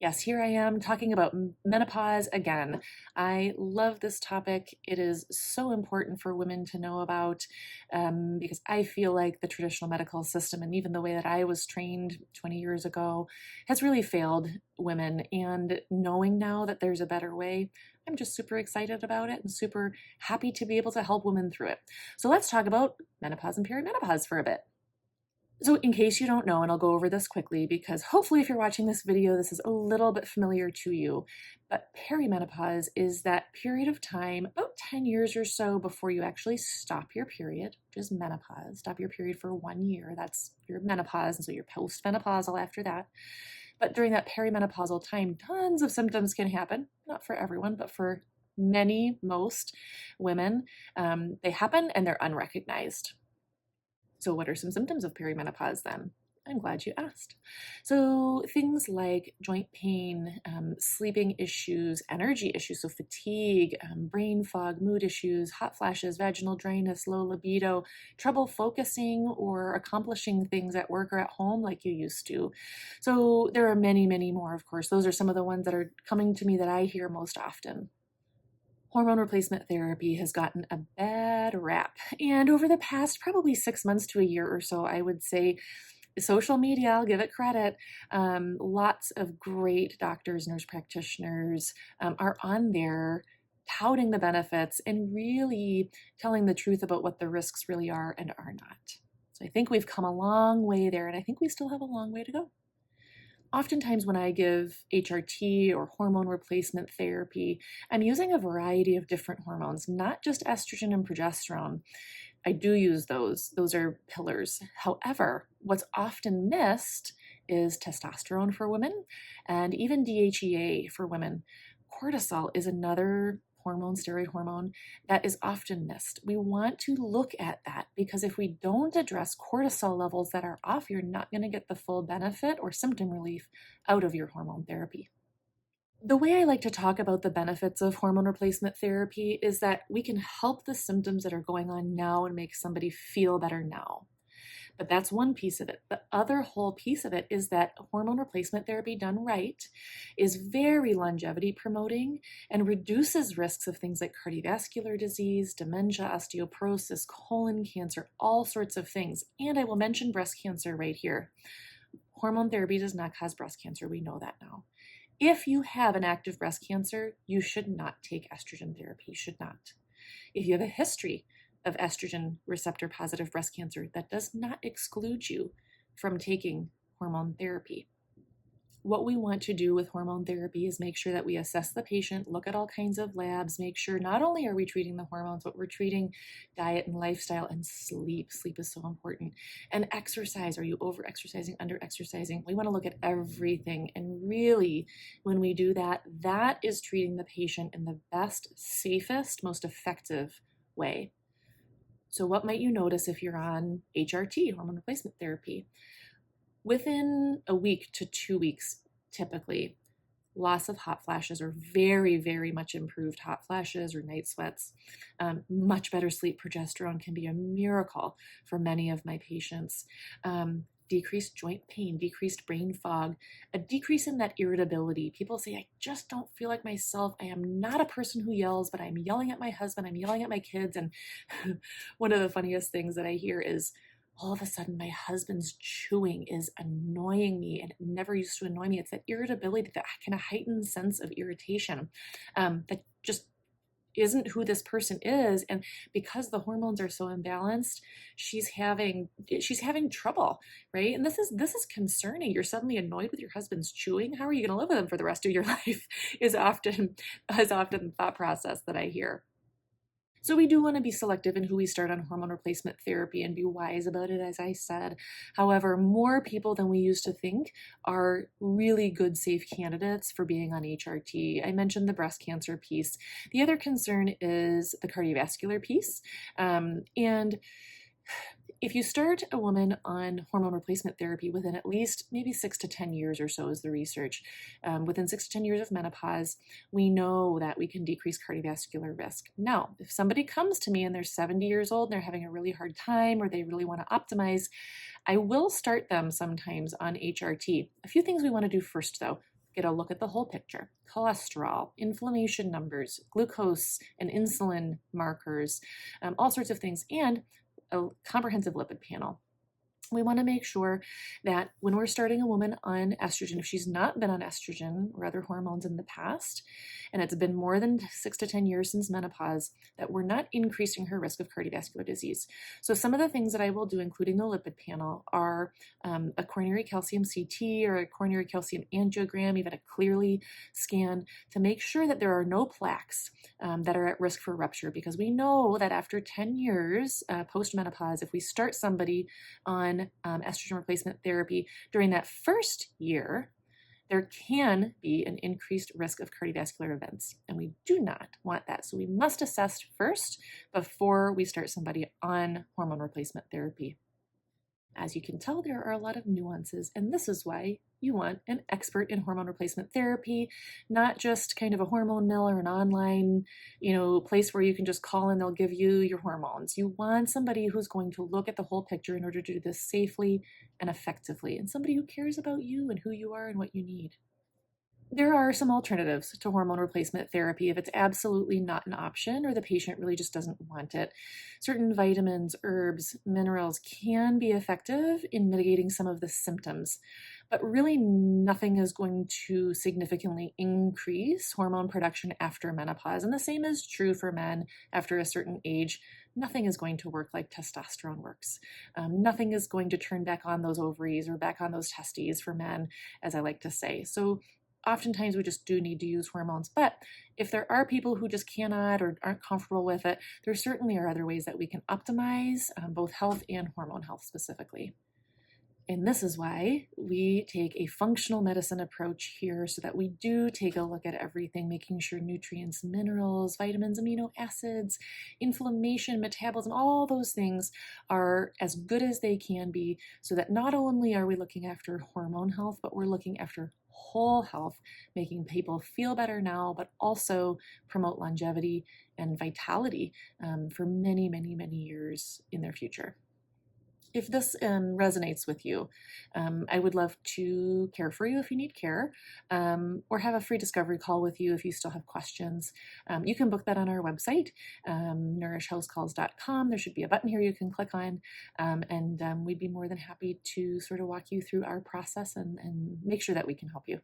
Yes, here I am talking about menopause again. I love this topic. It is so important for women to know about because I feel like the traditional medical system and even the way that I was trained 20 years ago has really failed women. And knowing now that there's a better way, I'm just super excited about it and super happy to be able to help women through it. So let's talk about menopause and perimenopause for a bit. So in case you don't know, and I'll go over this quickly because hopefully if you're watching this video, this is a little bit familiar to you, but perimenopause is that period of time, about 10 years or so before you actually stop your period, which is menopause. Stop your period for 1 year, that's your menopause, and so you're postmenopausal after that. But during that perimenopausal time, tons of symptoms can happen, not for everyone, but for most women. They happen and they're unrecognized. So what are some symptoms of perimenopause then? I'm glad you asked. So things like joint pain, sleeping issues, energy issues, so fatigue, brain fog, mood issues, hot flashes, vaginal dryness, low libido, trouble focusing or accomplishing things at work or at home like you used to. So there are many, many more, of course. Those are some of the ones that are coming to me that I hear most often. Hormone replacement therapy has gotten a bad rap. And over the past probably 6 months to a year or so, I would say social media, I'll give it credit. Lots of great doctors, nurse practitioners are on there touting the benefits and really telling the truth about what the risks really are and are not. So I think we've come a long way there, and I think we still have a long way to go. Oftentimes when I give HRT or hormone replacement therapy, I'm using a variety of different hormones, not just estrogen and progesterone. I do use those. Those are pillars. However, what's often missed is testosterone for women and even DHEA for women. Cortisol is another hormone, steroid hormone, that is often missed. We want to look at that because if we don't address cortisol levels that are off, you're not going to get the full benefit or symptom relief out of your hormone therapy. The way I like to talk about the benefits of hormone replacement therapy is that we can help the symptoms that are going on now and make somebody feel better now. But that's one piece of it. The other whole piece of it is that hormone replacement therapy done right is very longevity promoting and reduces risks of things like cardiovascular disease, dementia, osteoporosis, colon cancer, all sorts of things. And I will mention breast cancer right here. Hormone therapy does not cause breast cancer. We know that now. If you have an active breast cancer, you should not take estrogen therapy. You should not. If you have a history of estrogen receptor positive breast cancer, that does not exclude you from taking hormone therapy. What we want to do with hormone therapy is make sure that we assess the patient, look at all kinds of labs, make sure not only are we treating the hormones, but we're treating diet and lifestyle and sleep. Sleep is so important. And exercise. Are you over exercising, under exercising? We want to look at everything. And really, when we do that, that is treating the patient in the best, safest, most effective way. So what might you notice if you're on HRT, hormone replacement therapy? Within a week to 2 weeks, typically, loss of hot flashes or very, very much improved hot flashes or night sweats. Much better sleep. Progesterone can be a miracle for many of my patients. Decreased joint pain, decreased brain fog, a decrease in that irritability. People say, I just don't feel like myself. I am not a person who yells, but I'm yelling at my husband, I'm yelling at my kids. And one of the funniest things that I hear is, all of a sudden my husband's chewing is annoying me, and it never used to annoy me. It's that irritability, that kind of heightened sense of irritation that just isn't who this person is. And because the hormones are so imbalanced, she's having trouble, right? And this is concerning. You're suddenly annoyed with your husband's chewing. How are you going to live with him for the rest of your life is often the thought process that I hear. So we do want to be selective in who we start on hormone replacement therapy and be wise about it, as I said. However, more people than we used to think are really good, safe candidates for being on HRT. I mentioned the breast cancer piece. The other concern is the cardiovascular piece. And if you start a woman on hormone replacement therapy within at least maybe 6 to 10 years or so is the research, within 6 to 10 years of menopause, we know that we can decrease cardiovascular risk. Now, if somebody comes to me and they're 70 years old and they're having a really hard time or they really want to optimize, I will start them sometimes on HRT. A few things we want to do first though. get a look at the whole picture: cholesterol, inflammation numbers, glucose and insulin markers, all sorts of things, and a comprehensive lipid panel. We want to make sure that when we're starting a woman on estrogen, if she's not been on estrogen or other hormones in the past, and it's been more than 6 to 10 years since menopause, that we're not increasing her risk of cardiovascular disease. So some of the things that I will do, including the lipid panel, are a coronary calcium CT or a coronary calcium angiogram, even a clearly scan, to make sure that there are no plaques that are at risk for rupture, because we know that after 10 years post-menopause, if we start somebody on estrogen replacement therapy during that first year, there can be an increased risk of cardiovascular events, and we do not want that. So we must assess first before we start somebody on hormone replacement therapy. As you can tell, there are a lot of nuances, and this is why you want an expert in hormone replacement therapy, not just kind of a hormone mill or an online, place where you can just call and they'll give you your hormones. You want somebody who's going to look at the whole picture in order to do this safely and effectively, and somebody who cares about you and who you are and what you need. There are some alternatives to hormone replacement therapy if it's absolutely not an option or the patient really just doesn't want it. Certain vitamins, herbs, minerals can be effective in mitigating some of the symptoms, but really nothing is going to significantly increase hormone production after menopause. And the same is true for men after a certain age. Nothing is going to work like testosterone works. Nothing is going to turn back on those ovaries or back on those testes for men, as I like to say. So oftentimes we just do need to use hormones, but if there are people who just cannot or aren't comfortable with it, there certainly are other ways that we can optimize both health and hormone health specifically. And this is why we take a functional medicine approach here, so that we do take a look at everything, making sure nutrients, minerals, vitamins, amino acids, inflammation, metabolism, all those things are as good as they can be, so that not only are we looking after hormone health, but we're looking after whole health, making people feel better now, but also promote longevity and vitality for many, many, many years in their future. If this resonates with you, I would love to care for you if you need care, or have a free discovery call with you if you still have questions. You can book that on our website, nourishhousecalls.com. There should be a button here you can click on, and we'd be more than happy to sort of walk you through our process and make sure that we can help you.